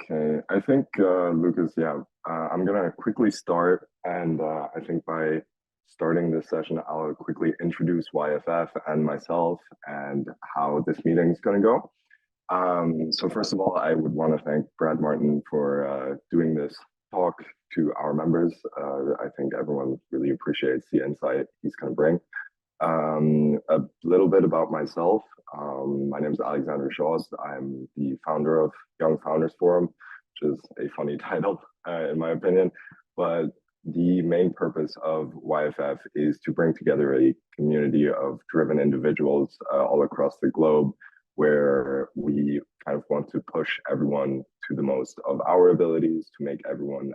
Okay, I think Lucas, yeah, I'm gonna quickly start, and I think by starting this session, I'll quickly introduce YFF and myself and how this meeting is gonna go. So first of all, I would want to thank Brad Martin for doing this talk to our members. I think everyone really appreciates the insight he's gonna bring. A little bit about myself. My name is Alexander Shaws. I'm the founder of Young Founders Forum, which is a funny title, in my opinion. But the main purpose of YFF is to bring together a community of driven individuals all across the globe, where we kind of want to push everyone to the most of our abilities to make everyone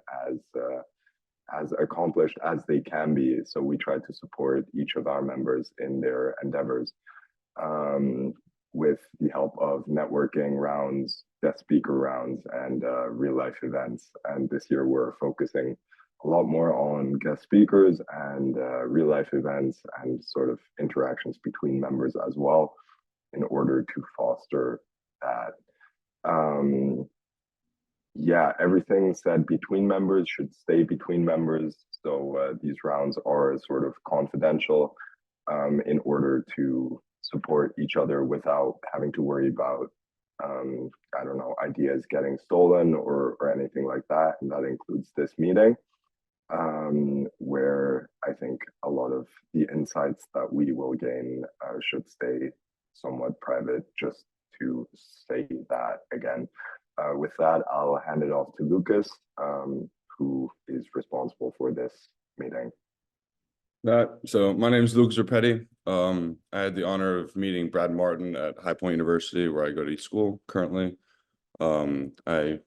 as accomplished as they can be. So we try to support each of our members in their endeavors with the help of networking rounds, guest speaker rounds, and real life events. And this year we're focusing a lot more on guest speakers and real life events and sort of interactions between members as well in order to foster that. Yeah, everything said between members should stay between members. So these rounds are sort of confidential in order to support each other without having to worry about, I don't know, ideas getting stolen or anything like that. And that includes this meeting, where I think a lot of the insights that we will gain should stay somewhat private, just to say that again. With that, I'll hand it off to Lucas, who is responsible for this meeting. So my name is Lucas Rapetti. I had the honor of meeting Brad Martin at High Point University, where I go to school currently. I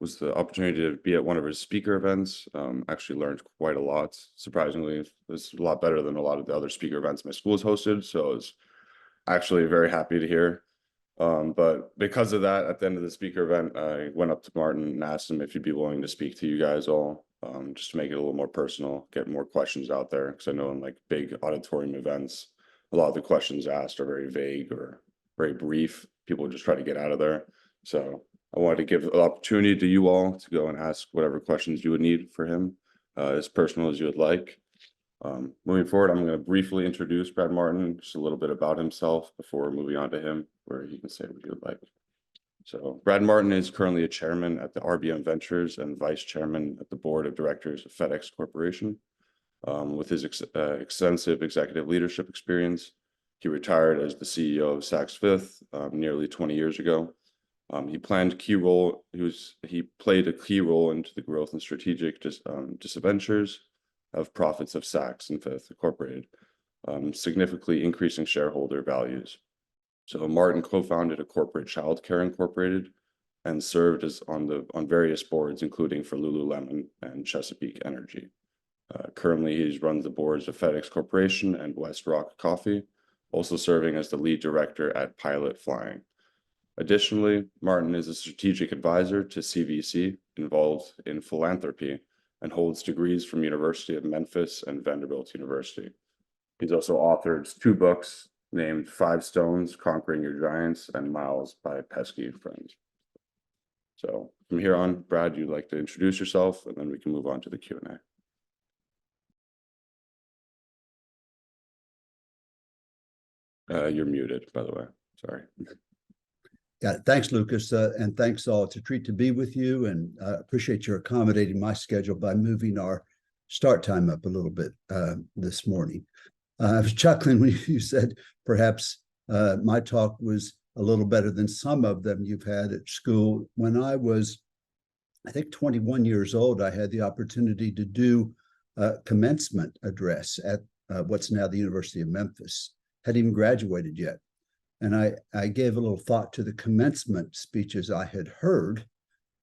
was the opportunity to be at one of his speaker events. Actually learned quite a lot. Surprisingly, it was a lot better than a lot of the other speaker events my school has hosted. So I was actually very happy to hear. But because of that, at the end of the speaker event, I went up to Martin and asked him if he'd be willing to speak to you guys all, just to make it a little more personal, get more questions out there. Because I know in like big auditorium events, a lot of the questions asked are very vague or very brief. People just try to get out of there. So I wanted to give the opportunity to you all to go and ask whatever questions you would need for him, as personal as you would like. Moving forward, I'm going to briefly introduce Brad Martin, just a little bit about himself before moving on to him, where he can say what he would like. So Brad Martin is currently a chairman at the RBM Ventures and vice chairman at the board of directors of FedEx Corporation. With his extensive executive leadership experience, he retired as the CEO of Saks Fifth nearly 20 years ago. He played a key role into the growth and strategic disadventures of profits of Saks and Fifth Incorporated, significantly increasing shareholder values. So Martin co-founded a corporate childcare incorporated and served on various boards, including for Lululemon and Chesapeake Energy. Currently, he runs the boards of FedEx Corporation and West Rock Coffee, also serving as the lead director at Pilot Flying. Additionally, Martin is a strategic advisor to CVC, involved in philanthropy, and holds degrees from University of Memphis and Vanderbilt University. He's also authored 2 books named 5 Stones, Conquering Your Giants, and Miles by Pesky Friends. So from here on, Brad, you'd like to introduce yourself, and then we can move on to the Q&A. You're muted, by the way. Sorry. Yeah, thanks, Lucas, and thanks all. It's a treat to be with you, and appreciate your accommodating my schedule by moving our start time up a little bit this morning. I was chuckling when you said perhaps my talk was a little better than some of them you've had at school. When I was, I think, 21 years old, I had the opportunity to do a commencement address at what's now the University of Memphis. Hadn't even graduated yet. And I gave a little thought to the commencement speeches I had heard.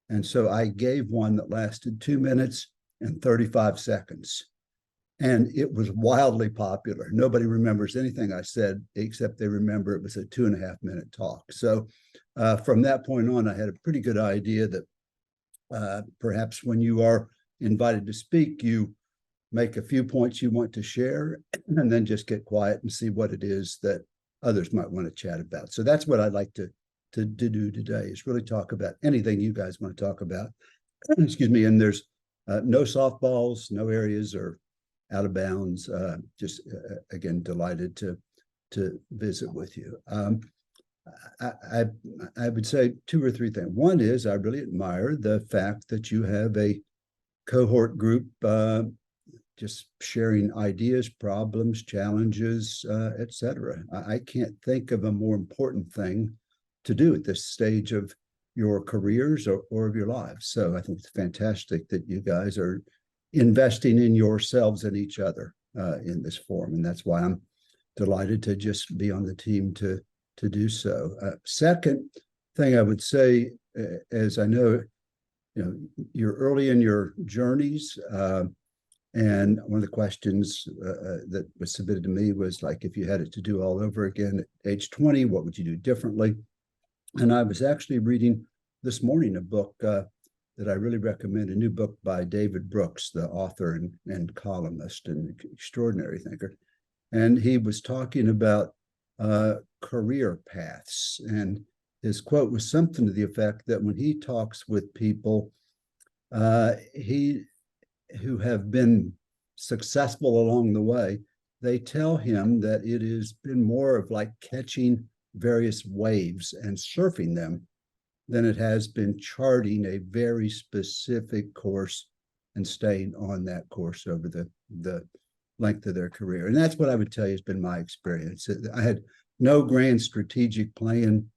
And so I gave one that lasted 2 minutes and 35 seconds. And it was wildly popular. Nobody remembers anything I said, except they remember it was a 2.5-minute talk. So from that point on, I had a pretty good idea that perhaps when you are invited to speak, you make a few points you want to share, and then just get quiet and see what it is that others might want to chat about. So that's what I'd like to to do today is really talk about anything you guys want to talk about. Excuse me. And there's no softballs, no areas are out of bounds. Again, delighted to visit with you. I would say two or three things. One is I really admire the fact that you have a cohort group just sharing ideas, problems, challenges, etc. I can't think of a more important thing to do at this stage of your careers or of your lives. So I think it's fantastic that you guys are investing in yourselves and each other in this forum. And that's why I'm delighted to just be on the team to do so. Second thing I would say, as I know, you're early in your journeys, and one of the questions that was submitted to me was like, if you had it to do all over again at age 20, what would you do differently? And I was actually reading this morning a book that I really recommend, a new book by David Brooks, the author and columnist and extraordinary thinker. And he was talking about career paths. And his quote was something to the effect that when he talks with people who have been successful along the way, they tell him that it has been more of like catching various waves and surfing them than it has been charting a very specific course and staying on that course over the length of their career. And that's what I would tell you has been my experience. I had no grand strategic plan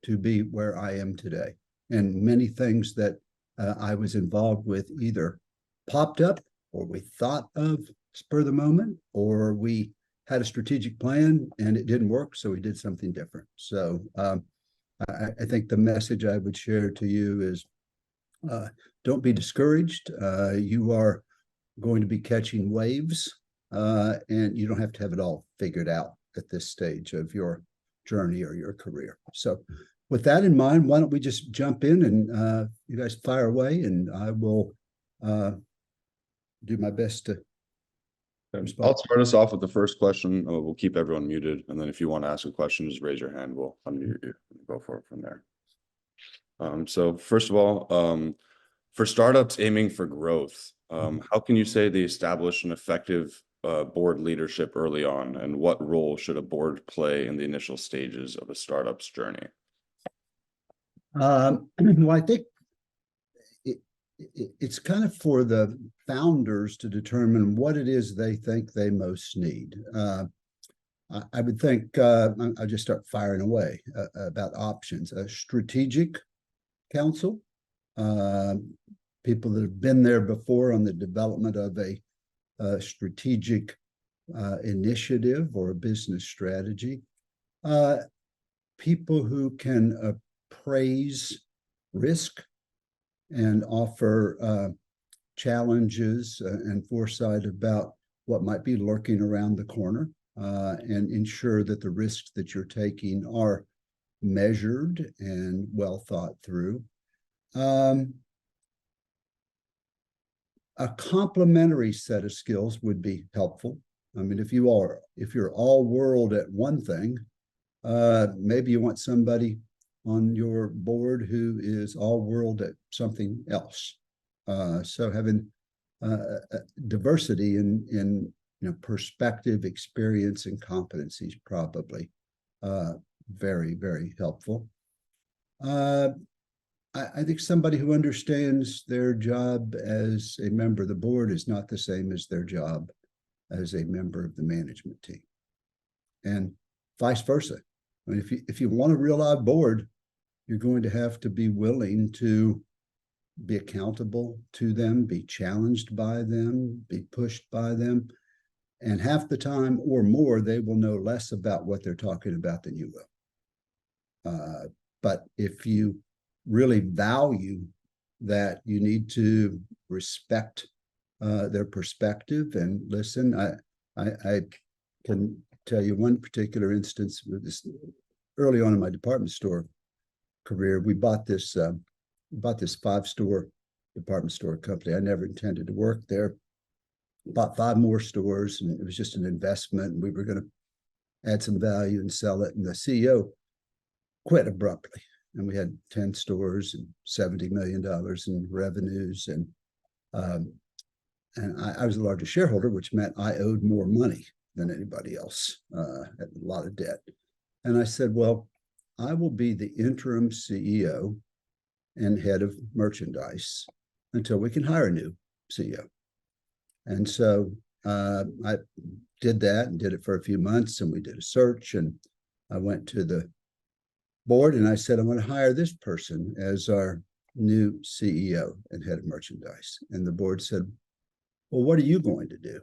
to be where I am today. And many things that I was involved with either popped up or we thought of spur of the moment, or we had a strategic plan and it didn't work, so we did something different. So I think the message I would share to you is don't be discouraged. You are going to be catching waves, and you don't have to have it all figured out at this stage of your journey or your career. So with that in mind, why don't we just jump in and you guys fire away, and I will do my best to respond. I'll start us off with the first question. We'll keep everyone muted. And then if you want to ask a question, just raise your hand. We'll unmute you and go for it from there. So first of all, for startups aiming for growth, how can you say they establish an effective board leadership early on? And what role should a board play in the initial stages of a startup's journey? Well, I think it's kind of for the founders to determine what it is they think they most need. I would think I'll just start firing away about options. A strategic council, people that have been there before on the development of a strategic initiative or a business strategy. People who can appraise risk and offer challenges and foresight about what might be lurking around the corner, and ensure that the risks that you're taking are measured and well thought through. A complementary set of skills would be helpful. I mean, if you're all world at one thing, maybe you want somebody on your board who is all world at something else. So having diversity in perspective, experience, and competencies probably very, very helpful. I think somebody who understands their job as a member of the board is not the same as their job as a member of the management team, and vice versa. I mean, if you want a real live board, you're going to have to be willing to be accountable to them, be challenged by them, be pushed by them. And half the time or more, they will know less about what they're talking about than you will. But if you really value that, you need to respect their perspective and listen. I can tell you one particular instance with this early on in my department store career. We bought this 5-store department store company. I never intended to work there. Bought 5 more stores, and it was just an investment, and we were going to add some value and sell it. And the CEO quit abruptly. and we had 10 stores and $70 million in revenues. And I was the largest shareholder, which meant I owed more money than anybody else, had a lot of debt. And I said, well, I will be the interim CEO and head of merchandise until we can hire a new CEO. And so I did that and did it for a few months, and we did a search, and I went to the board and I said, I'm going to hire this person as our new CEO and head of merchandise. And the board said, well, what are you going to do?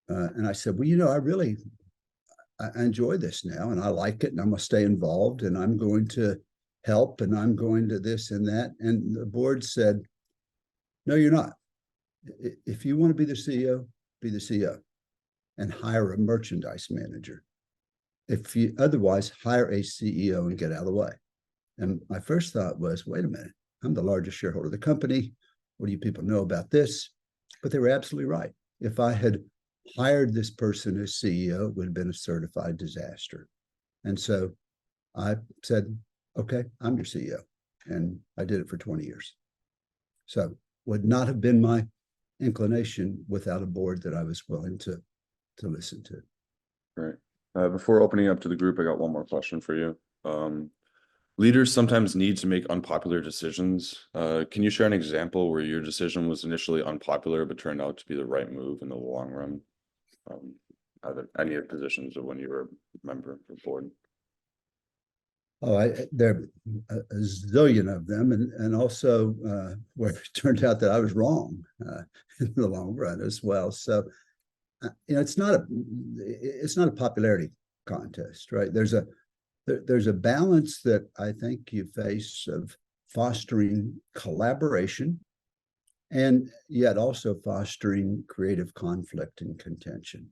And I said, well, I enjoy this now and I like it and I'm going to stay involved and I'm going to help and I'm going to this and that. And the board said, no, you're not. If you want to be the CEO, be the CEO and hire a merchandise manager. If you otherwise, hire a CEO and get out of the way. And my first thought was, wait a minute, I'm the largest shareholder of the company. What do you people know about this? But they were absolutely right. If I had hired this person as CEO, it would have been a certified disaster. And so I said, okay, I'm your CEO. And I did it for 20 years. So would not have been my inclination without a board that I was willing to listen to. Great. Before opening up to the group, I got one more question for you. Leaders sometimes need to make unpopular decisions. Can you share an example where your decision was initially unpopular but turned out to be the right move in the long run? Any of the positions of when you were a member of the board? Oh, there are a zillion of them, and also where it turned out that I was wrong in the long run as well. So, it's not a popularity contest, right? There's a balance that I think you face of fostering collaboration and yet also fostering creative conflict and contention.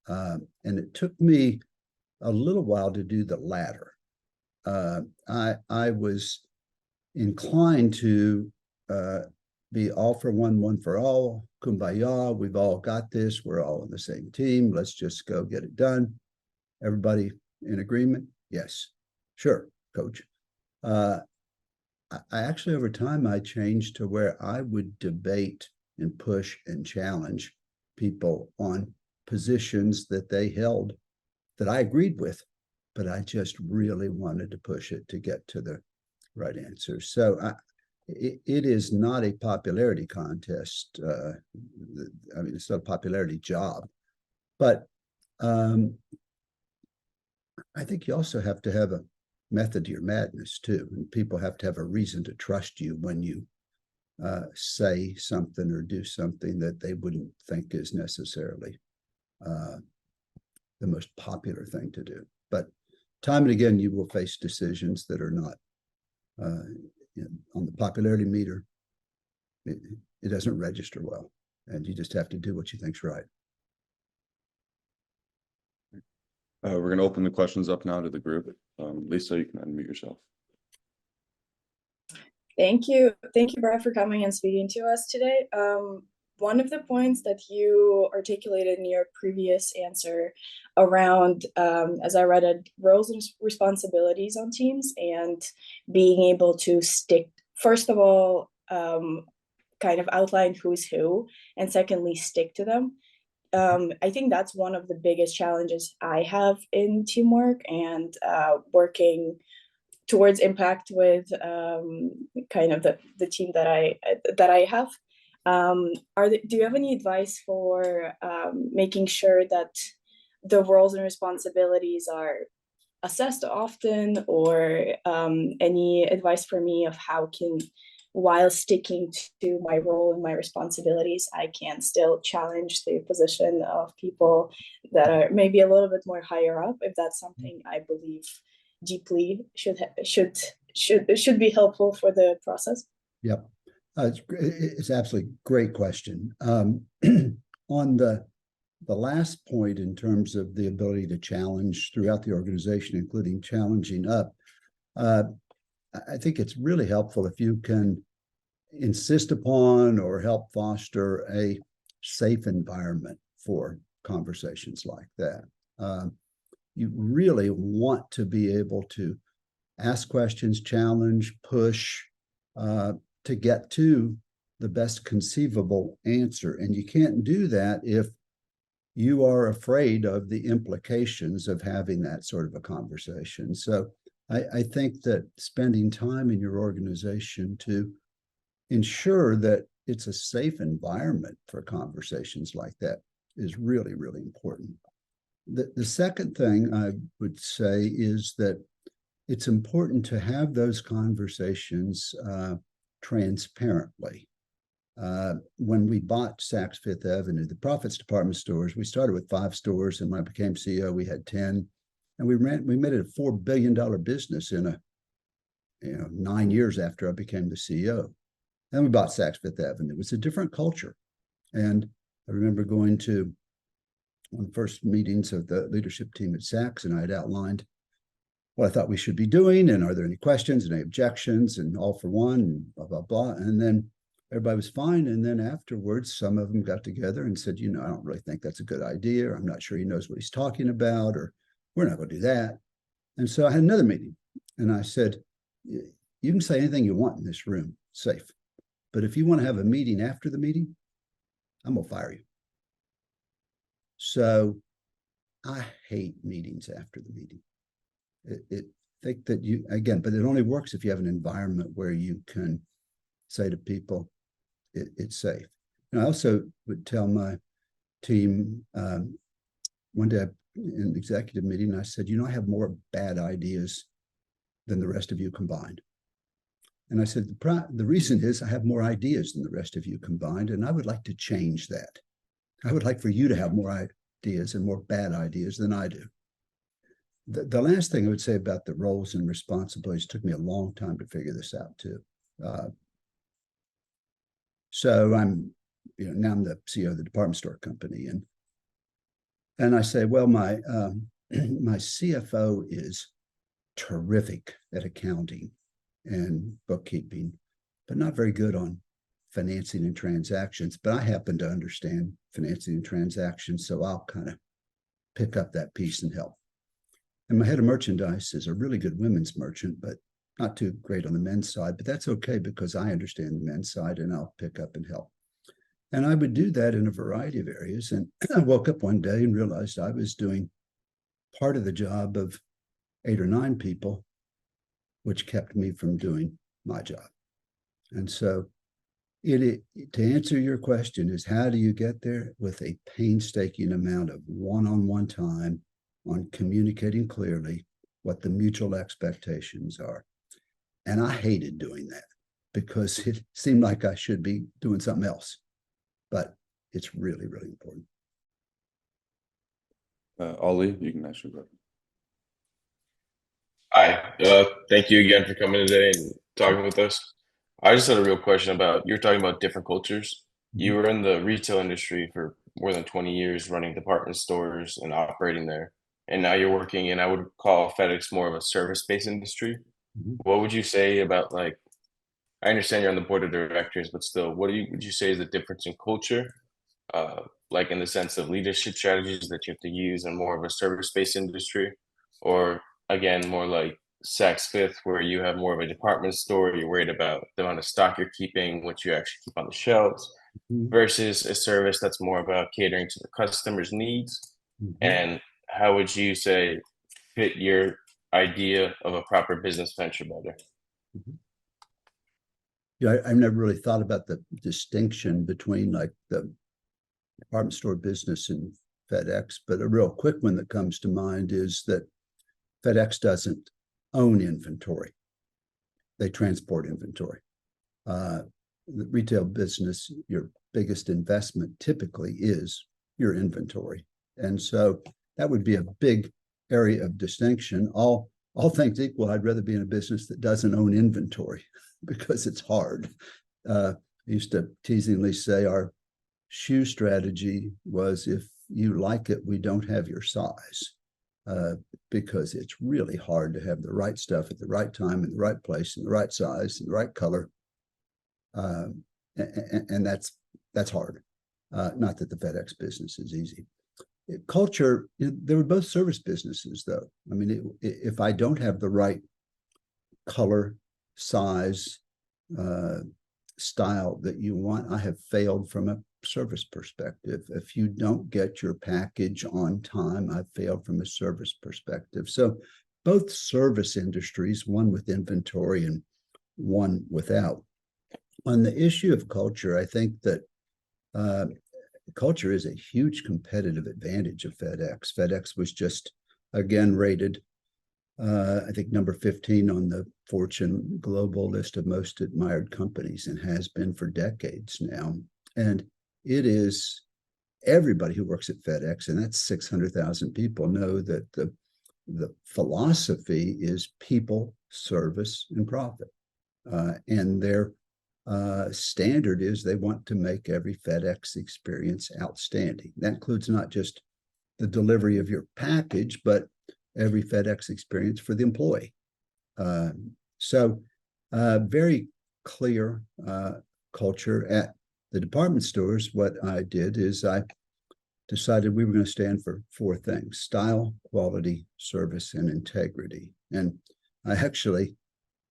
And it took me a little while to do the latter. I was inclined to be all for one for all, kumbaya, we've all got this, we're all on the same team, let's just go get it done. Everybody in agreement? Yes, sure, coach. I actually, over time, I changed to where I would debate and push and challenge people on positions that they held that I agreed with, but I just really wanted to push it to get to the right answer. So it is not a popularity contest. I mean, it's not a popularity job, but I think you also have to have a method to your madness too. And people have to have a reason to trust you when you say something or do something that they wouldn't think is necessarily the most popular thing to do. But time and again, you will face decisions that are not on the popularity meter. It doesn't register well, and you just have to do what you think's right. We're going to open the questions up now to the group. Lisa, you can unmute yourself. Thank you, Brad, for coming and speaking to us today. One of the points that you articulated in your previous answer around, as I read it, roles and responsibilities on teams and being able to stick, first of all, kind of outline who's who, and secondly, stick to them. I think that's one of the biggest challenges I have in teamwork and working towards impact with kind of the team that I have. Do you have any advice for making sure that the roles and responsibilities are assessed often, or any advice for me of how while sticking to my role and my responsibilities, I can still challenge the position of people that are maybe a little bit more higher up, if that's something I believe deeply should be helpful for the process? Yep. It's absolutely great question. On the last point, in terms of the ability to challenge throughout the organization, including challenging up, I think it's really helpful if you can insist upon or help foster a safe environment for conversations like that. You really want to be able to ask questions, challenge, push to get to the best conceivable answer. And you can't do that if you are afraid of the implications of having that sort of a conversation. So I think that spending time in your organization to ensure that it's a safe environment for conversations like that is really, really important. The second thing I would say is that it's important to have those conversations transparently. When we bought Saks Fifth Avenue, the Profits Department stores, we started with 5 stores, and when I became CEO, we had 10, and we made it a $4 billion business in 9 years after I became the CEO. Then we bought Saks Fifth Avenue. It was a different culture, and I remember going to one of the first meetings of the leadership team at Saks, and I had outlined what I thought we should be doing, and are there any questions and any objections, and all for one, and blah, blah, blah. And then everybody was fine. And then afterwards, some of them got together and said, I don't really think that's a good idea. Or I'm not sure he knows what he's talking about, or we're not going to do that. And so I had another meeting, and I said, you can say anything you want in this room, safe. But if you want to have a meeting after the meeting, I'm going to fire you. So I hate meetings after the meeting. Think that you, again, but it only works if you have an environment where you can say to people, it's safe. And I also would tell my team, one day in an executive meeting, I said, I have more bad ideas than the rest of you combined. And I said, the reason is I have more ideas than the rest of you combined, and I would like to change that. I would like for you to have more ideas and more bad ideas than I do. The last thing I would say about the roles and responsibilities, took me a long time to figure this out too. So I'm, now I'm the CEO of the department store company, and I say, well, my my CFO is terrific at accounting and bookkeeping, but not very good on financing and transactions. But I happen to understand financing and transactions, so I'll kind of pick up that piece and help. And my head of merchandise is a really good women's merchant, but not too great on the men's side. But that's okay, because I understand the men's side, and I'll pick up and help. And I would do that in a variety of areas. And I woke up one day and realized I was doing part of the job of 8 or 9 people, which kept me from doing my job. And so to answer your question is, how do you get there? With a painstaking amount of one-on-one time on communicating clearly what the mutual expectations are. And I hated doing that because it seemed like I should be doing something else. But it's really, really important. Ollie, you can ask your question. Hi, thank you again for coming today and talking with us. I just had a real question about, you're talking about different cultures. You were in the retail industry for more than 20 years, running department stores and operating there. And now you're working in, I would call FedEx more of a service-based industry. What would you say about, like, I understand you're on the board of directors, but still, what would you say is the difference in culture? Like in the sense of leadership strategies that you have to use in more of a service-based industry, or again, more like Saks Fifth, where you have more of a department store, you're worried about the amount of stock you're keeping, what you actually keep on the shelves, versus a service that's more about catering to the customer's needs. And how would you say fit your idea of a proper business venture better? Yeah, I've never really thought about the distinction between like the department store business and FedEx, but a real quick one that comes to mind is that FedEx doesn't own inventory. They transport inventory. The retail business, your biggest investment typically is your inventory. And so that would be a big area of distinction. All things equal, I'd rather be in a business that doesn't own inventory because it's hard. I used to teasingly say our shoe strategy was, if you like it, we don't have your size, because it's really hard to have the right stuff at the right time, in the right place, in the right size, in the right color. And that's hard. Not that the FedEx business is easy. Culture, they were both service businesses, though. I mean, if I don't have the right color, size, style that you want. I have failed from a service perspective. If you don't get your package on time, I've failed from a service perspective. So both service industries, one with inventory and one without. On the issue of culture, I think that culture is a huge competitive advantage of FedEx. FedEx was just again rated, I think, number 15 on the Fortune global list of most admired companies, and has been for decades now. And it is, everybody who works at FedEx, and that's 600,000 people, know that the philosophy is people, service, and profit. And their standard is they want to make every FedEx experience outstanding. That includes not just the delivery of your package, but every FedEx experience for the employee. So very clear culture. At the department stores, what I did is I decided we were going to stand for 4 things: style, quality, service, and integrity. And I actually,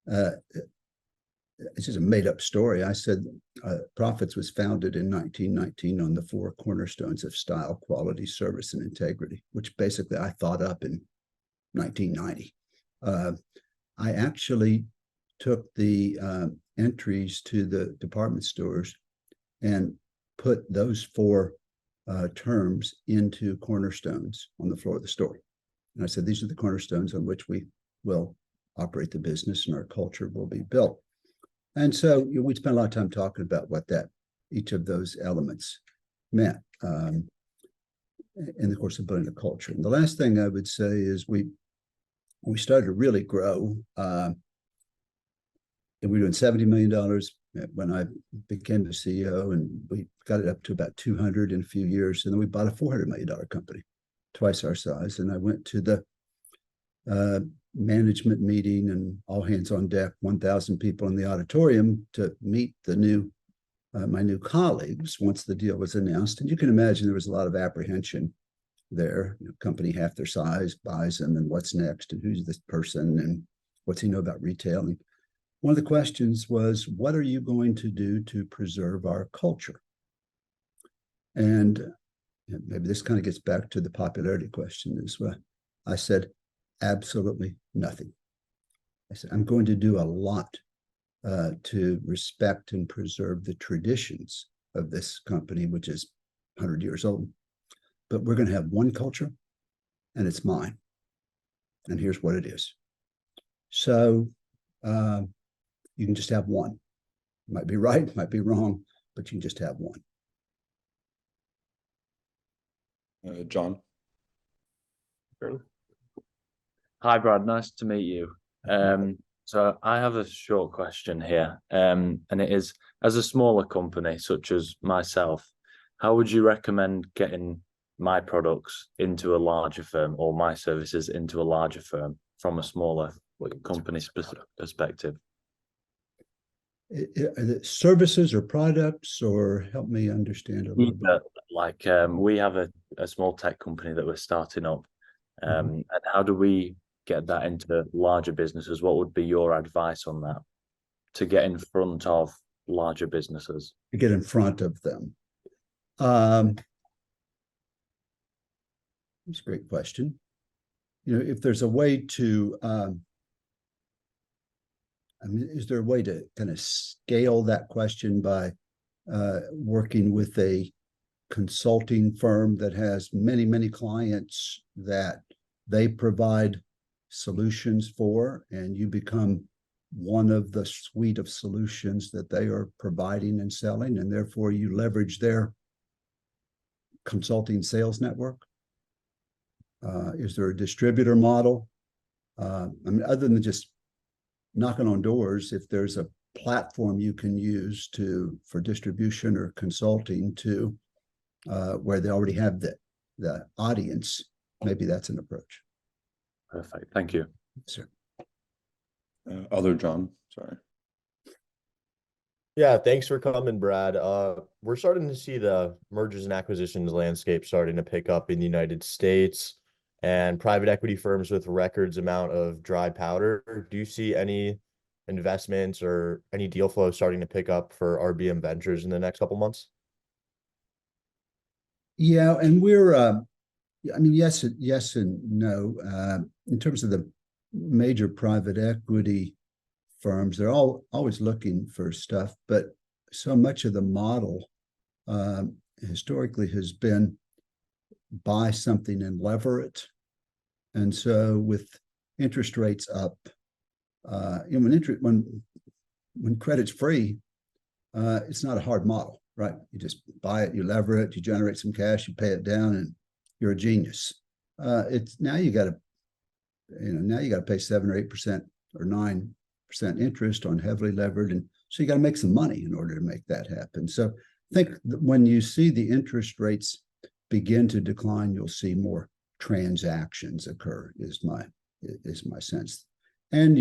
it's just a made-up story. I said Profits was founded in 1919 on the 4 cornerstones of style, quality, service, and integrity, which basically I thought up in 1990. I actually took the entries to the department stores and put those 4 terms into cornerstones on the floor of the store. And I said, these are the cornerstones on which we will operate the business and our culture will be built. And so we spent a lot of time talking about what each of those elements meant in the course of building a culture. And the last thing I would say is we started to really grow. And we were doing $70 million when I became the CEO, and we got it up to about 200 in a few years. And then we bought a $400 million company, twice our size. And I went to the management meeting and all hands on deck, 1,000 people in the auditorium to meet my new colleagues once the deal was announced. And you can imagine there was a lot of apprehension there. Company half their size buys them, and what's next, and who's this person, and what's he know about retail? And one of the questions was, what are you going to do to preserve our culture? And maybe this kind of gets back to the popularity question as well. I said, absolutely nothing. I said, I'm going to do a lot to respect and preserve the traditions of this company, which is 100 years old. But we're going to have one culture, and it's mine. And here's what it is. So you can just have one. Might be right, might be wrong, but you can just have one. John. Hi, Brad. Nice to meet you. So I have a short question here, and it is, as a smaller company such as myself, how would you recommend getting my products into a larger firm, or my services into a larger firm, from a smaller company's perspective? Services or products, or help me understand a little bit. Like we have a small tech company that we're starting up, and how do we get that into larger businesses? What would be your advice on that, to get in front of larger businesses? To get in front of them. That's a great question. If there's a way to, is there a way to kind of scale that question by working with a consulting firm that has many, many clients that they provide solutions for, and you become one of the suite of solutions that they are providing and selling, and therefore you leverage their consulting sales network? Is there a distributor model? Other than just knocking on doors, if there's a platform you can use for distribution or consulting to where they already have the audience, maybe that's an approach. Perfect. Thank you. Sir. Other John, sorry. Yeah, thanks for coming, Brad. We're starting to see the mergers and acquisitions landscape starting to pick up in the United States. and private equity firms with records amount of dry powder. Do you see any investments or any deal flow starting to pick up for RBM Ventures in the next couple months? Yeah, and we're I mean, yes and no. In terms of the major private equity firms, they're all always looking for stuff, but so much of the model historically has been buy something and lever it. And so with interest rates up, when credit's free, it's not a hard model, right? You just buy it, you lever it, you generate some cash, you pay it down, and you're a genius. It's now you got to pay 7 or 8% or 9% interest on heavily levered, and so you got to make some money in order to make that happen. So I think that when you see the interest rates begin to decline, you'll see more transactions occur. Is my sense, and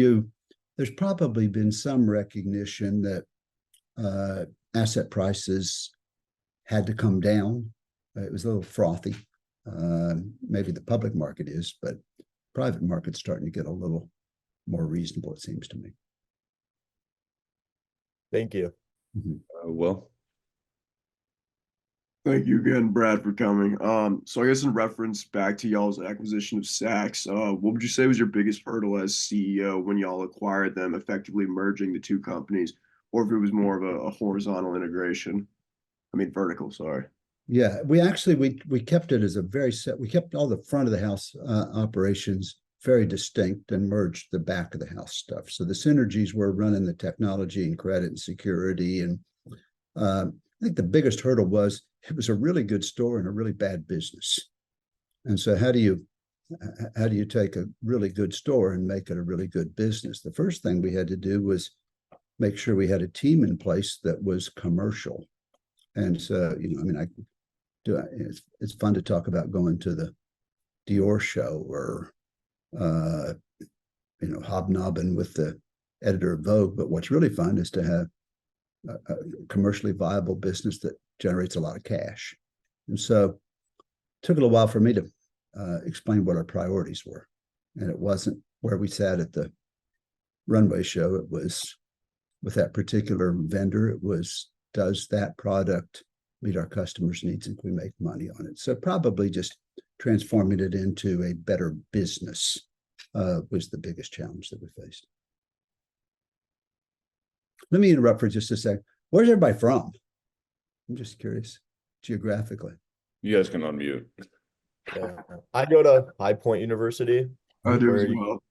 there's probably been some recognition that asset prices had to come down. It was a little frothy. Maybe the public market is, but private market's starting to get a little more reasonable, it seems to me. Thank you. Will? Thank you again, Brad, for coming. So I guess in reference back to y'all's acquisition of Saks, what would you say was your biggest hurdle as CEO when y'all acquired them, effectively merging the two companies, or if it was more of a horizontal integration? I mean, vertical, sorry. Yeah, we kept it as we kept all the front of the house operations very distinct and merged the back of the house stuff. So the synergies were running the technology and credit and security. And I think the biggest hurdle was it was a really good store and a really bad business. And so how do you take a really good store and make it a really good business? The first thing we had to do was make sure we had a team in place that was commercial. And so, it's fun to talk about going to the Dior show or, hobnobbing with the editor of Vogue. But what's really fun is to have a commercially viable business that generates a lot of cash. And so it took a little while for me to explain what our priorities were. And it wasn't where we sat at the runway show. It was with that particular vendor. It was, does that product meet our customers' needs and can we make money on it? So probably just transforming it into a better business was the biggest challenge that we faced. Let me interrupt for just a sec. Where's everybody from? I'm just curious, geographically. You guys can unmute. Yeah. I go to High Point University. I do Where as you- well.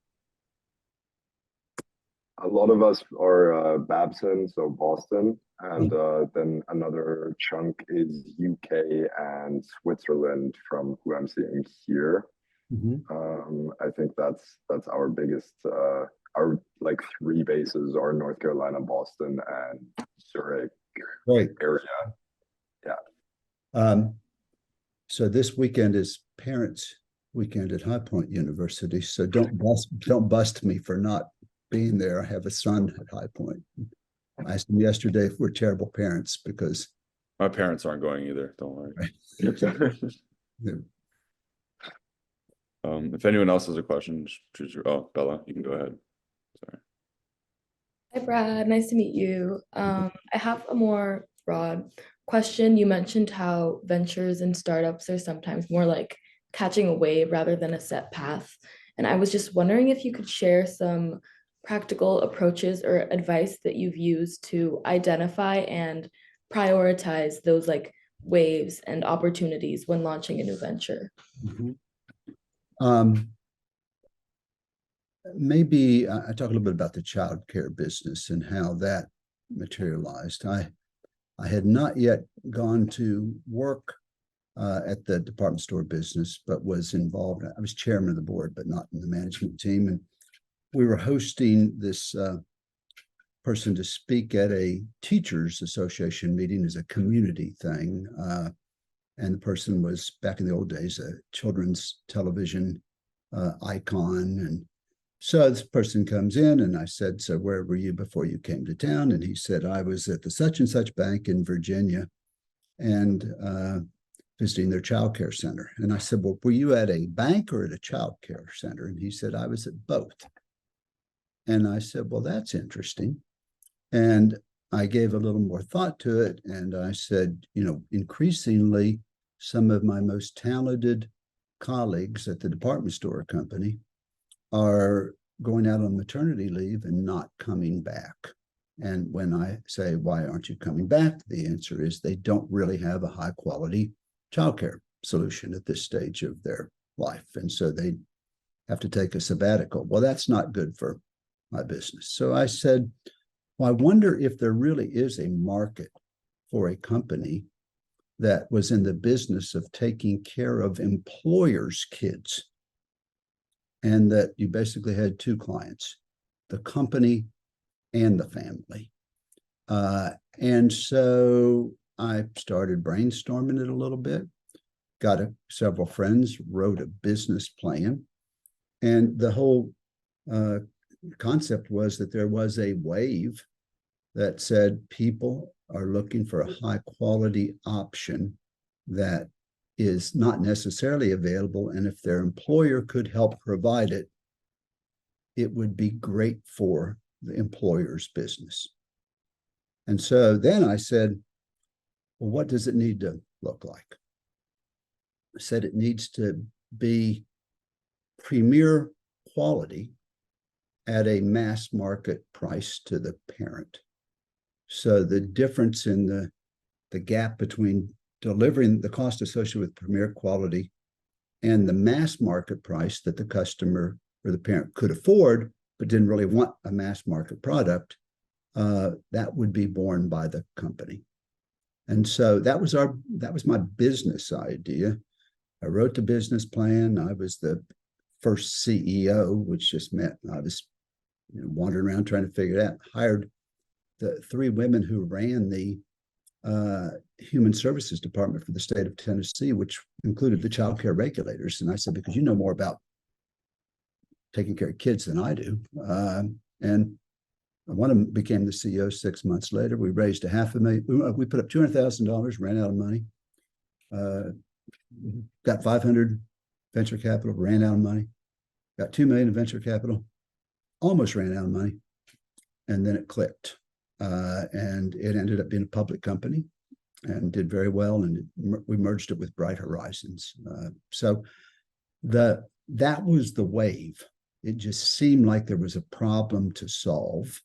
A lot of us are Babson, so Boston, and then another chunk is UK and Switzerland from who I'm seeing here. I think that's our biggest, our like 3 bases are North Carolina, Boston, and Zurich area. Yeah. So this weekend is Parents' Weekend at High Point University. So don't bust me for not being there. I have a son at High Point. I asked him yesterday if we're terrible parents because My parents aren't going either. Don't worry. If anyone else has a question, just choose your. Bella, you can go ahead. Sorry. Hi, Brad. Nice to meet you. I have a more broad question. You mentioned how ventures and startups are sometimes more like catching a wave rather than a set path. And I was just wondering if you could share some practical approaches or advice that you've used to identify and prioritize those like waves and opportunities when launching a new venture. Maybe I talk a little bit about the childcare business and how that materialized. I had not yet gone to work at the department store business, but was involved. I was chairman of the board, but not in the management team. And we were hosting this person to speak at a teachers association meeting as a community thing. And the person was, back in the old days, a children's television icon. And so this person comes in and I said, so where were you before you came to town? And he said, I was at the such and such bank in Virginia. And visiting their child care center. And I said, well, were you at a bank or at a child care center? And he said, I was at both. And I said, well, that's interesting. And I gave a little more thought to it. And I said, increasingly, some of my most talented colleagues at the department store company are going out on maternity leave and not coming back. And when I say, why aren't you coming back? The answer is they don't really have a high quality childcare solution at this stage of their life. And so they have to take a sabbatical. Well, that's not good for my business. So I said, well, I wonder if there really is a market for a company that was in the business of taking care of employers' kids. And that you basically had two clients, the company and the family. And so I started brainstorming it a little bit, got several friends, wrote a business plan. And the whole concept was that there was a wave that said people are looking for a high quality option that is not necessarily available. And if their employer could help provide it, it would be great for the employer's business. And so then I said, well, what does it need to look like? I said it needs to be premier quality at a mass market price to the parent. So the difference in the gap between delivering the cost associated with premier quality and the mass market price that the customer or the parent could afford, but didn't really want a mass market product, that would be borne by the company. And so that was my business idea. I wrote the business plan. I was the first CEO, which just meant I was wandering around trying to figure it out. Hired the three women who ran the Human Services Department for the state of Tennessee, which included the child care regulators. And I said, because you know more about taking care of kids than I do. And one of them became the CEO 6 months later. We raised $500,000. We put up $200,000, ran out of money. Got 500 venture capital, ran out of money. Got 2 million in venture capital, almost ran out of money. And then it clicked. And it ended up being a public company and did very well. And we merged it with Bright Horizons. So that was the wave. It just seemed like there was a problem to solve.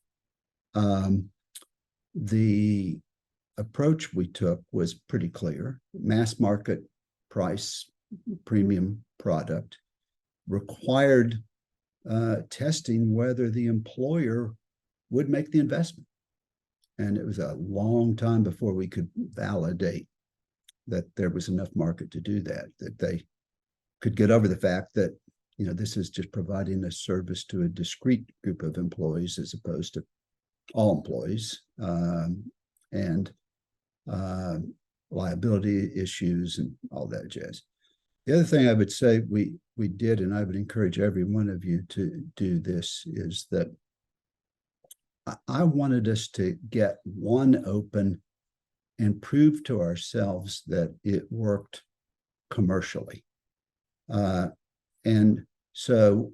The approach we took was pretty clear. Mass market price, premium product, required testing whether the employer would make the investment. And it was a long time before we could validate that there was enough market to do that they could get over the fact that, this is just providing a service to a discrete group of employees as opposed to all employees, and liability issues and all that jazz. The other thing I would say we did, and I would encourage every one of you to do this, is that I wanted us to get one open and prove to ourselves that it worked commercially. And so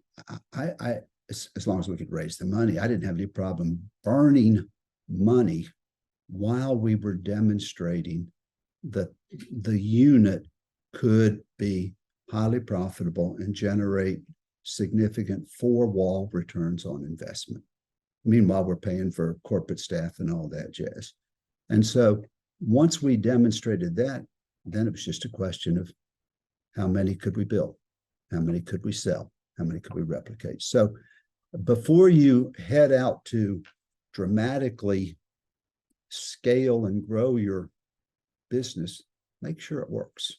I as long as we could raise the money, I didn't have any problem burning money while we were demonstrating that the unit could be highly profitable and generate significant four-wall returns on investment. Meanwhile, we're paying for corporate staff and all that jazz. And so once we demonstrated that, then it was just a question of how many could we build? How many could we sell? How many could we replicate? So before you head out to dramatically scale and grow your business, make sure it works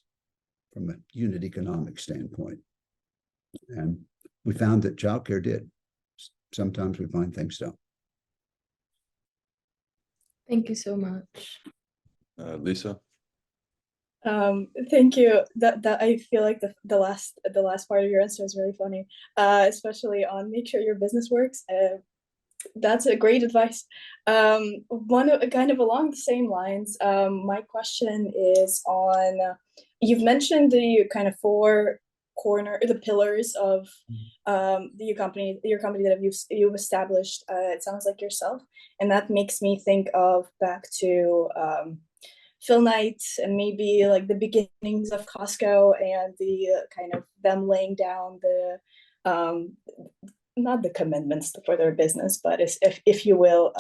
from a unit economic standpoint. And we found that childcare did. Sometimes we find things don't. Thank you so much. Lisa? Thank you. That I feel like the last part of your answer is really funny, especially on make sure your business works. That's a great advice. Kind of along the same lines, my question is on You've mentioned the kind of the pillars of your company that you've established. It sounds like yourself, and that makes me think of back to Phil Knight and maybe like the beginnings of Costco and the kind of them laying down the not the commitments for their business, but if you will,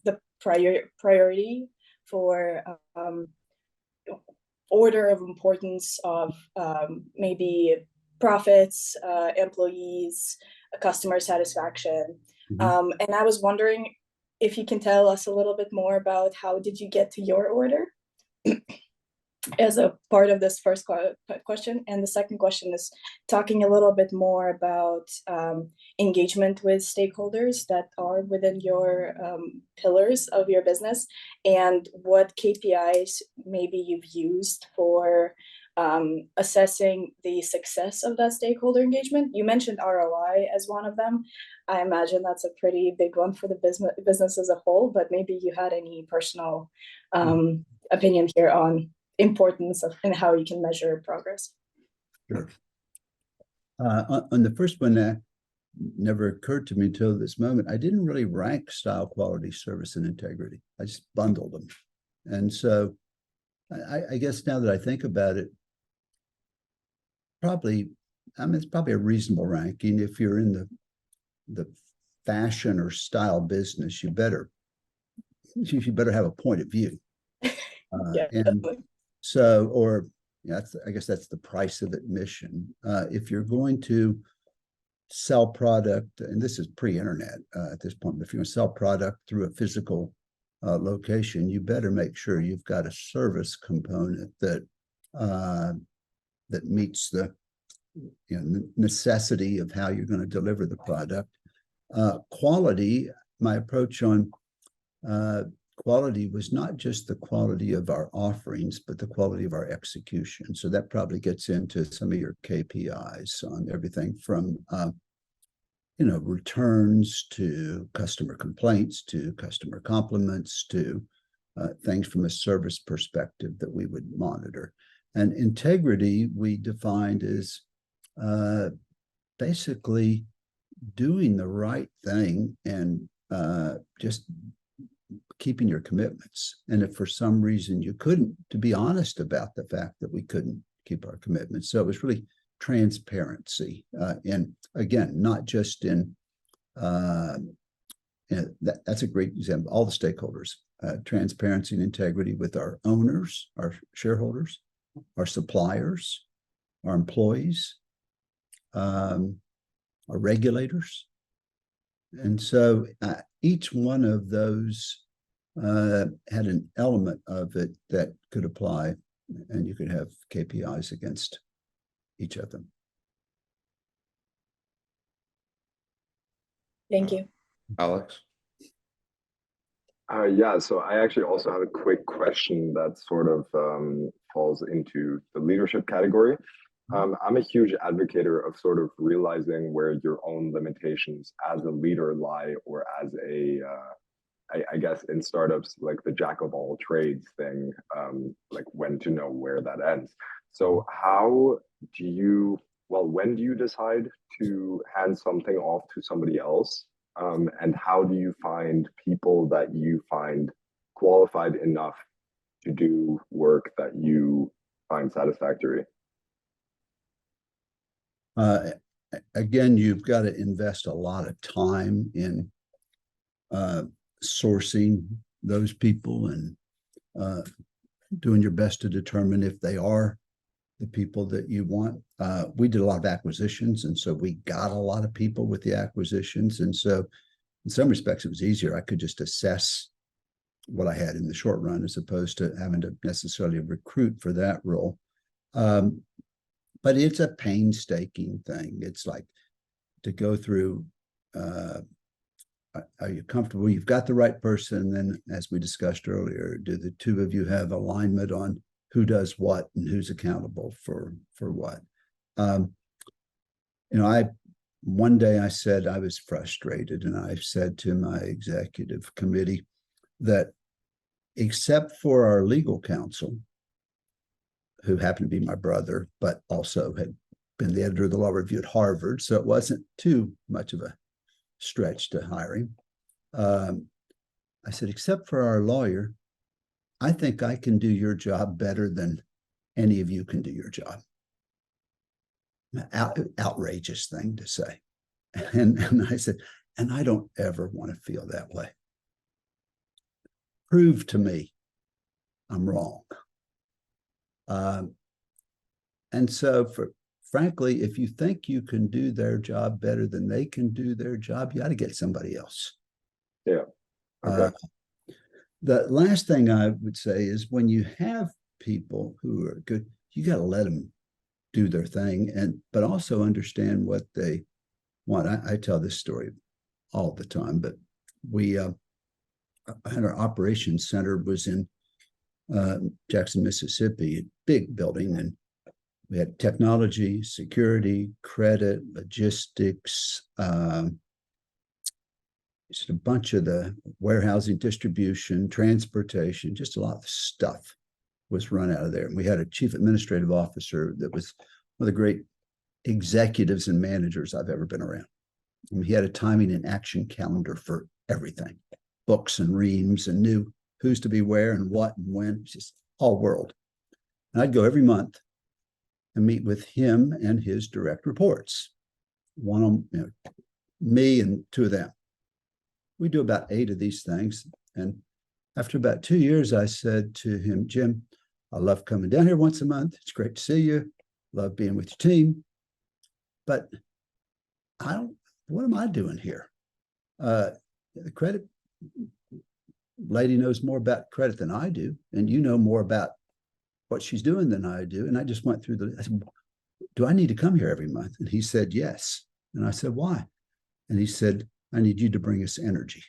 the priority for order of importance of maybe profits, employees, customer satisfaction. And I was wondering if you can tell us a little bit more about how did you get to your order as a part of this first question. And the second question is talking a little bit more about engagement with stakeholders that are within your pillars of your business, and what KPIs maybe you've used for assessing the success of that stakeholder engagement. You mentioned ROI as one of them. I imagine that's a pretty big one for the business as a whole, but maybe you had any personal opinion here on importance of and how you can measure progress. Sure. On the first one, that never occurred to me until this moment. I didn't really rank style, quality, service, and integrity. I just bundled them. And so I guess now that I think about it, it's probably a reasonable ranking. If you're in the fashion or style business, you better have a point of view. Yeah, and definitely. so, I guess that's the price of admission. If you're going to sell product, and this is pre-internet at this point, but if you're going to sell product through a physical location, you better make sure you've got a service component that meets the necessity of how you're going to deliver the product. Quality, my approach on quality was not just the quality of our offerings, but the quality of our execution. So that probably gets into some of your KPIs on everything from returns to customer complaints to customer compliments to things from a service perspective that we would monitor. And integrity we defined as basically doing the right thing and just keeping your commitments. And if for some reason you couldn't, to be honest about the fact that we couldn't keep our commitments. So it was really transparency. And again, not just in, that's a great example, all the stakeholders, transparency and integrity with our owners, our shareholders, our suppliers, our employees, our regulators. And so each one of those had an element of it that could apply, and you could have KPIs against each of them. Thank you. Alex? Yeah, so I actually also have a quick question that sort of falls into the leadership category. I'm a huge advocate of sort of realizing where your own limitations as a leader lie, or as I guess in startups, like the jack of all trades thing, like when to know where that ends. So when do you decide to hand something off to somebody else? And how do you find people that you find qualified enough to do work that you find satisfactory? Again, you've got to invest a lot of time in sourcing those people and doing your best to determine if they are the people that you want. We did a lot of acquisitions, and so we got a lot of people with the acquisitions. And so in some respects, it was easier. I could just assess what I had in the short run as opposed to having to necessarily recruit for that role. But it's a painstaking thing. It's like to go through, are you comfortable? You've got the right person. Then, as we discussed earlier, do the two of you have alignment on who does what and who's accountable for what? One day I said I was frustrated, and I said to my executive committee that except for our legal counsel, who happened to be my brother, but also had been the editor of the law review at Harvard. So it wasn't too much of a stretch to hire him. I said, except for our lawyer, I think I can do your job better than any of you can do your job. Outrageous thing to say. And I said, and I don't ever want to feel that way. Prove to me I'm wrong. And so frankly, if you think you can do their job better than they can do their job, you got to get somebody else. Yeah. Okay. The last thing I would say is when you have people who are good, you got to let them do their thing, but also understand what they want. I tell this story all the time, but we had our operations center was in Jackson, Mississippi, a big building, and we had technology, security, credit, logistics, just a bunch of the warehousing, distribution, transportation, just a lot of stuff was run out of there. And we had a chief administrative officer that was one of the great executives and managers I've ever been around. And he had a timing and action calendar for everything, books and reams, and knew who's to be where and what and when, just all world. And I'd go every month and meet with him and his direct reports, one on me and two of them. We do about 8 of these things. And after about 2 years, I said to him, Jim, I love coming down here once a month. It's great to see you. Love being with your team. But what am I doing here? The credit lady knows more about credit than I do. And you know more about what she's doing than I do. And I just went through I said, do I need to come here every month? And he said, yes. And I said, why? And he said, I need you to bring us energy.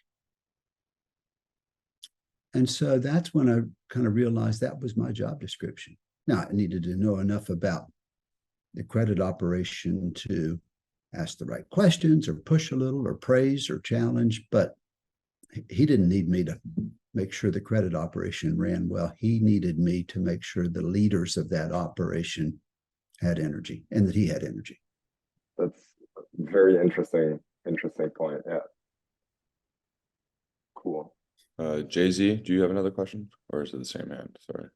And so that's when I kind of realized that was my job description. Now, I needed to know enough about the credit operation to ask the right questions or push a little or praise or challenge, but he didn't need me to make sure the credit operation ran well. He needed me to make sure the leaders of that operation had energy and that he had energy. That's a very interesting point. Yeah. Cool. Jay-Z, do you have another question, or is it the same hand? Sorry.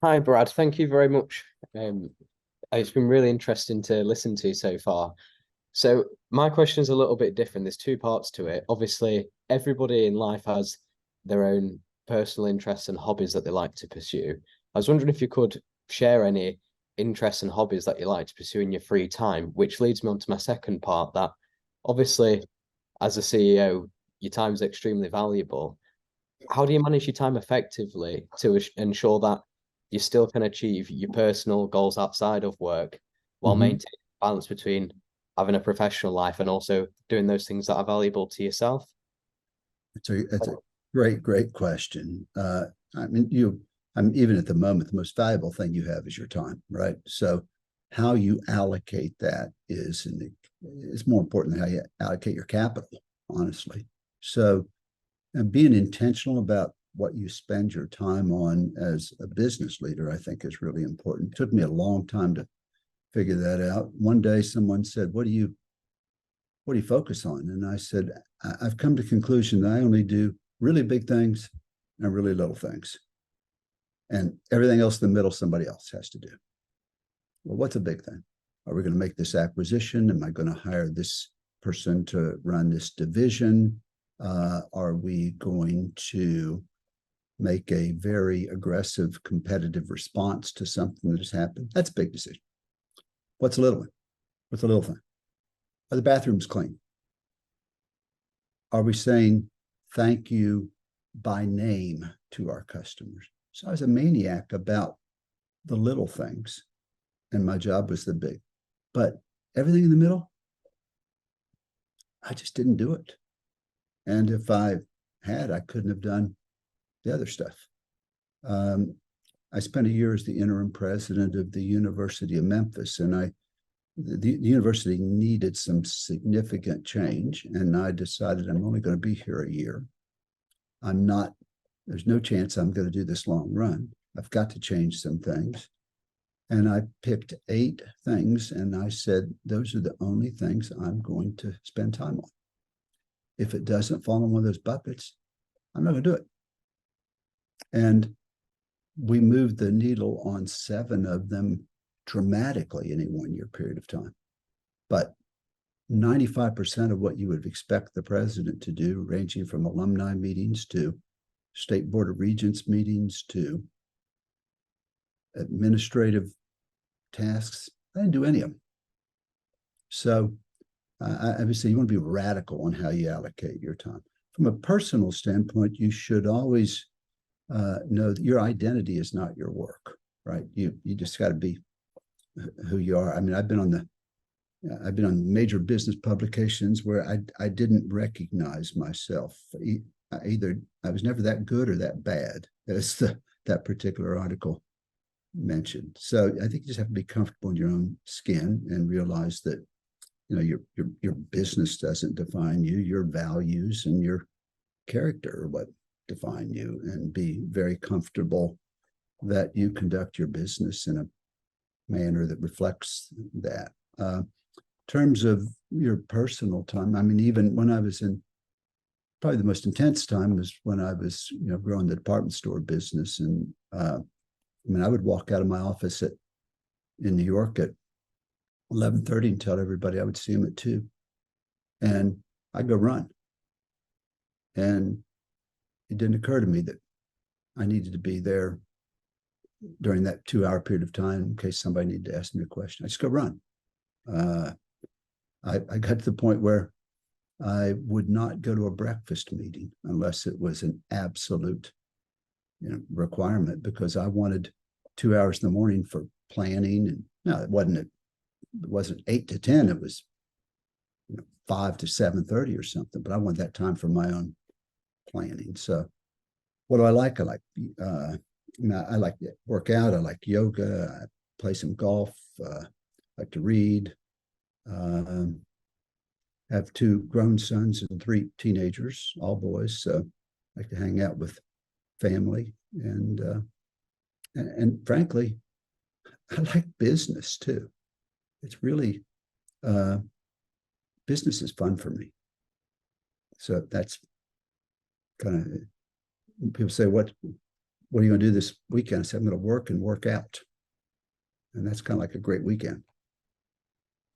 Hi, Brad. Thank you very much. It's been really interesting to listen to so far. So my question is a little bit different. There's 2 parts to it. Obviously, everybody in life has their own personal interests and hobbies that they like to pursue. I was wondering if you could share any interests and hobbies that you like to pursue in your free time, which leads me on to my second part, that obviously, as a CEO, your time is extremely valuable. How do you manage your time effectively to ensure that you still can achieve your personal goals outside of work while maintaining balance between having a professional life and also doing those things that are valuable to yourself? That's a great question. I mean, even at the moment, the most valuable thing you have is your time, right? So how you allocate that is more important than how you allocate your capital, honestly. So being intentional about what you spend your time on as a business leader, I think, is really important. It took me a long time to figure that out. One day someone said, what do you focus on? And I said, I've come to the conclusion that I only do really big things and really little things. And everything else in the middle, somebody else has to do. Well, what's a big thing? Are we going to make this acquisition? Am I going to hire this person to run this division? Are we going to make a very aggressive competitive response to something that has happened? That's a big decision. What's a little one? What's a little thing? Are the bathrooms clean? Are we saying thank you by name to our customers? So I was a maniac about the little things, and my job was the big. But everything in the middle, I just didn't do it. And if I had, I couldn't have done the other stuff. I spent a year as the interim president of the University of Memphis, and the university needed some significant change, and I decided I'm only going to be here a year. There's no chance I'm going to do this long run. I've got to change some things. And I picked 8 things and I said, those are the only things I'm going to spend time on. If it doesn't fall in one of those buckets, I'm not going to do it. And we moved the needle on 7 of them dramatically in a 1-year period of time. But 95% of what you would expect the president to do, ranging from alumni meetings to state board of regents meetings to administrative tasks, I didn't do any of them. So I would say you want to be radical on how you allocate your time. From a personal standpoint, you should always know that your identity is not your work, right? You just got to be who you are. I mean, I've been on major business publications where I didn't recognize myself. Either I was never that good or that bad, as that particular article mentioned. So I think you just have to be comfortable in your own skin and realize that, you know, your business doesn't define you. Your values and your character are what define you, and be very comfortable that you conduct your business in a manner that reflects that. In terms of your personal time, I mean, even when I was in, probably the most intense time was when I was, you know, growing the department store business. And I mean, I would walk out of my office in New York at 11:30 and tell everybody I would see them at 2. And I'd go run. And it didn't occur to me that I needed to be there during that 2-hour period of time in case somebody needed to ask me a question. I just go run. I got to the point where I would not go to a breakfast meeting unless it was an absolute, you know, requirement, because I wanted 2 hours in the morning for planning. And no, it wasn't 8 to 10. It was, you know, 5 to 7:30 or something. But I wanted that time for my own planning. So what do I like? I like to work out. I like yoga. I play some golf. I like to read. Have 2 grown sons and 3 teenagers, all boys. So I like to hang out with family. And frankly, I like business too. It's really, business is fun for me. So that's kind of, people say, what are you going to do this weekend? I said, I'm going to work and work out. And that's kind of like a great weekend.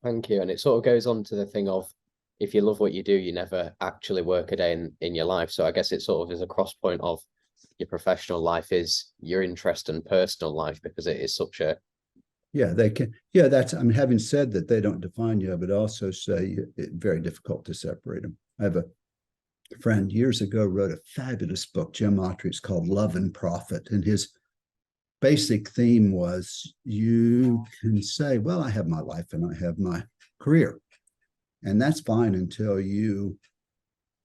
Thank you. And it sort of goes on to the thing of, if you love what you do, you never actually work a day in your life. So I guess it sort of is a cross point of your professional life is your interest and personal life, because it is such a... Yeah, they can. Yeah, that's, I mean, having said that, they don't define you, but also say it's very difficult to separate them. I have a friend years ago wrote a fabulous book, Jim Autry. It's called Love and Profit. And his basic theme was, you can say, well, I have my life and I have my career. And that's fine until you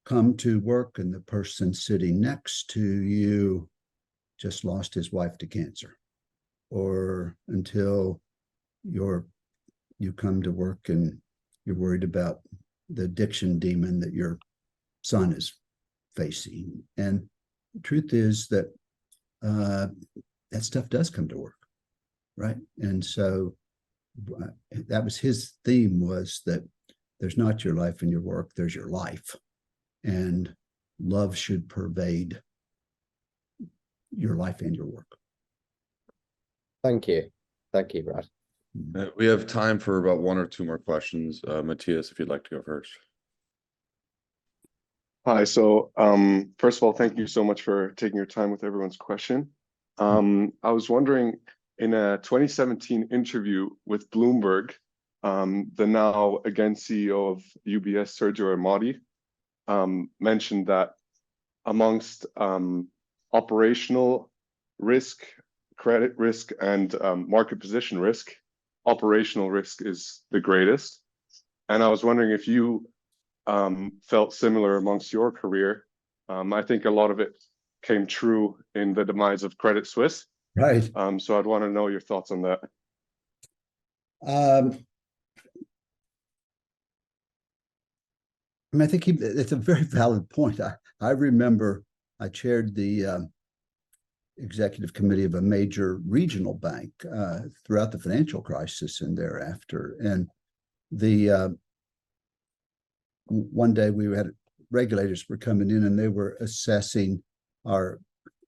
come to work and the person sitting next to you just lost his wife to cancer, or until you come to work and you're worried about the addiction demon that your son is facing. And the truth is that that stuff does come to work, right? And so that was his theme, was that there's not your life and your work, there's your life. And love should pervade your life and your work. Thank you. Thank you, Brad. We have time for about 1 or 2 more questions. Matthias, if you'd like to go first. Hi. So first of all, thank you so much for taking your time with everyone's question. I was wondering, in a 2017 interview with Bloomberg, the now again CEO of UBS, Sergio Armati, mentioned that amongst operational risk, credit risk, and market position risk, operational risk is the greatest. And I was wondering if you felt similar amongst your career. I think a lot of it came true in the demise of Credit Suisse. Right. So I'd want to know your thoughts on that. I mean, I think it's a very valid point. I remember I chaired the executive committee of a major regional bank throughout the financial crisis and thereafter. And the one day we had regulators were coming in and they were assessing our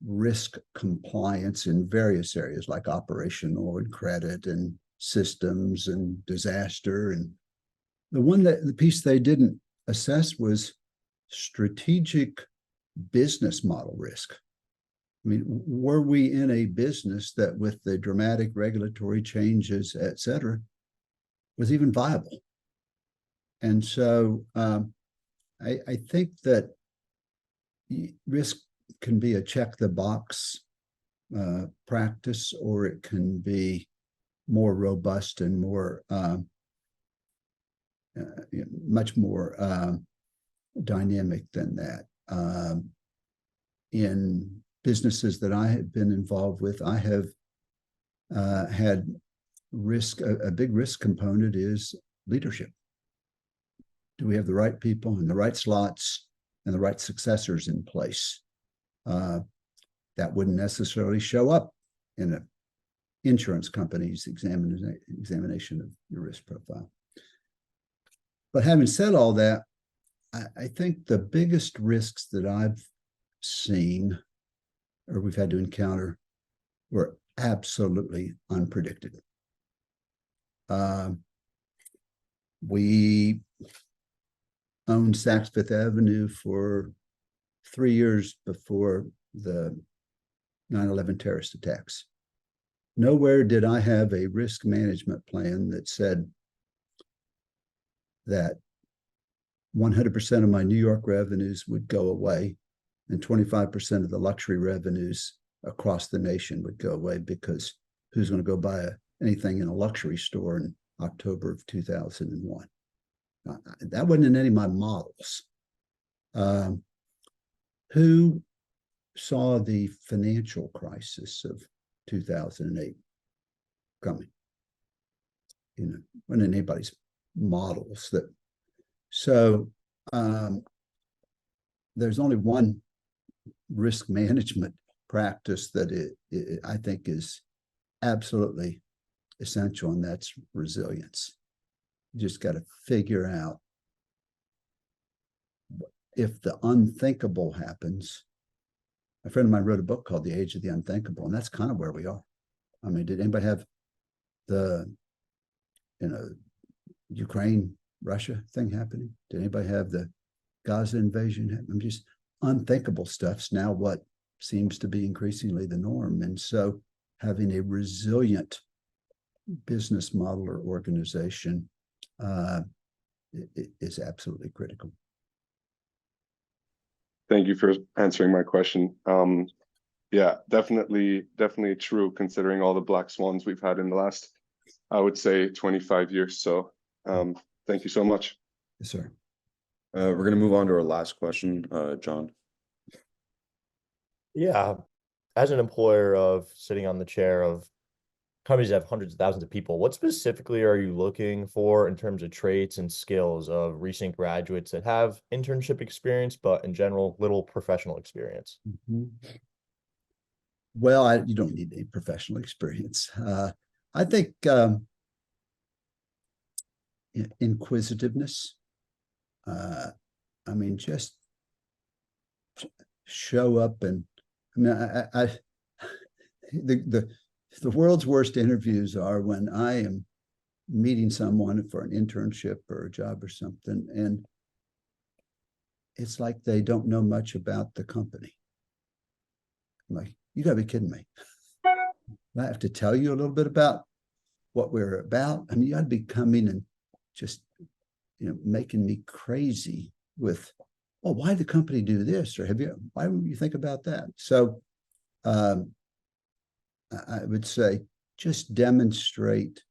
risk compliance in various areas like operational and credit and systems and disaster. And the piece they didn't assess was strategic business model risk. I mean, were we in a business that with the dramatic regulatory changes, et cetera, was even viable? And so I think that risk can be a check the box practice, or it can be more robust and more much more dynamic than that. In businesses that I have been involved with, I have had risk. A big risk component is leadership. Do we have the right people in the right slots and the right successors in place? That wouldn't necessarily show up in an insurance company's examination of your risk profile. But having said all that, I think the biggest risks that I've seen or we've had to encounter were absolutely unpredicted. We owned Saks Fifth Avenue for 3 years before the 9/11 terrorist attacks. Nowhere did I have a risk management plan that said that 100% of my New York revenues would go away and 25% of the luxury revenues across the nation would go away, because who's going to go buy anything in a luxury store in October of 2001? That wasn't in any of my models. Who saw the financial crisis of 2008 coming? Wasn't in anybody's models. So there's only one risk management practice that I think is absolutely essential, and that's resilience. You just got to figure out, if the unthinkable happens. A friend of mine wrote a book called The Age of the Unthinkable, and that's kind of where we are. I mean, did anybody have the Ukraine, Russia thing happening? Did anybody have the Gaza invasion happening? Just unthinkable stuff's now what seems to be increasingly the norm. And so having a resilient business model or organization is absolutely critical. Thank you for answering my question. Yeah, definitely true, considering all the black swans we've had in the last, I would say, 25 years. So thank you so much. Yes, sir. We're going to move on to our last question, John. Yeah, as an employer of sitting on the chair of companies that have hundreds of thousands of people, what specifically are you looking for in terms of traits and skills of recent graduates that have internship experience, but in general, little professional experience? Mm-hmm. Well, you don't need any professional experience. I think inquisitiveness. I mean, just show up and the world's worst interviews are when I am meeting someone for an internship or a job or something, and it's like they don't know much about the company. I'm like, you gotta be kidding me. I have to tell you a little bit about what we're about. I mean, you gotta be coming and just, making me crazy with, oh, why did the company do this? Or why would you think about that? So I would say just demonstrate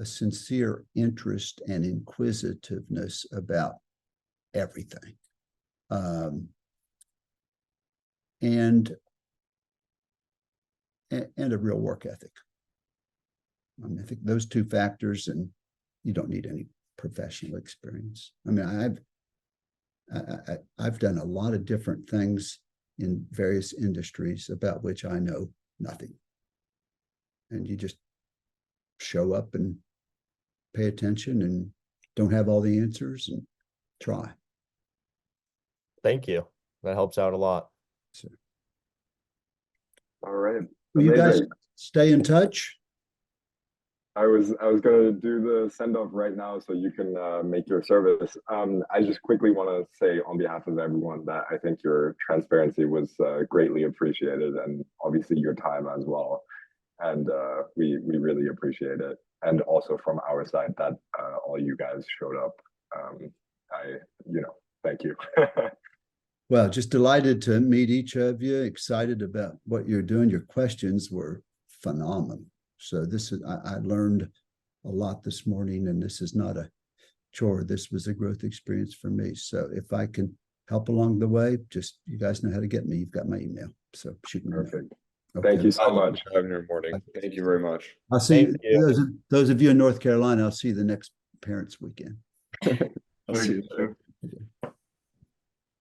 a sincere interest and inquisitiveness about everything. And a real work ethic. I mean, I think those two factors, and you don't need any professional experience. I mean, I've done a lot of different things in various industries about which I know nothing. And you just show up and pay attention and don't have all the answers and try. Thank you. That helps out a lot. So, All right. will you guys Amazing. stay in touch? I was gonna do the send off right now so you can make your service. I just quickly want to say on behalf of everyone that I think your transparency was greatly appreciated, and obviously your time as well. And we really appreciate it. And also from our side that all you guys showed up. Thank you. Well, just delighted to meet each of you, excited about what you're doing. Your questions were phenomenal. So I learned a lot this morning, and this is not a chore. This was a growth experience for me. So if I can help along the way, just, you guys know how to get me. You've got my email. So shoot me. Perfect. Okay. Thank you so much. Having your morning. Thank you very much. I'll see Thank you. those of you in North Carolina. I'll see you the next Parents Weekend. Thank you.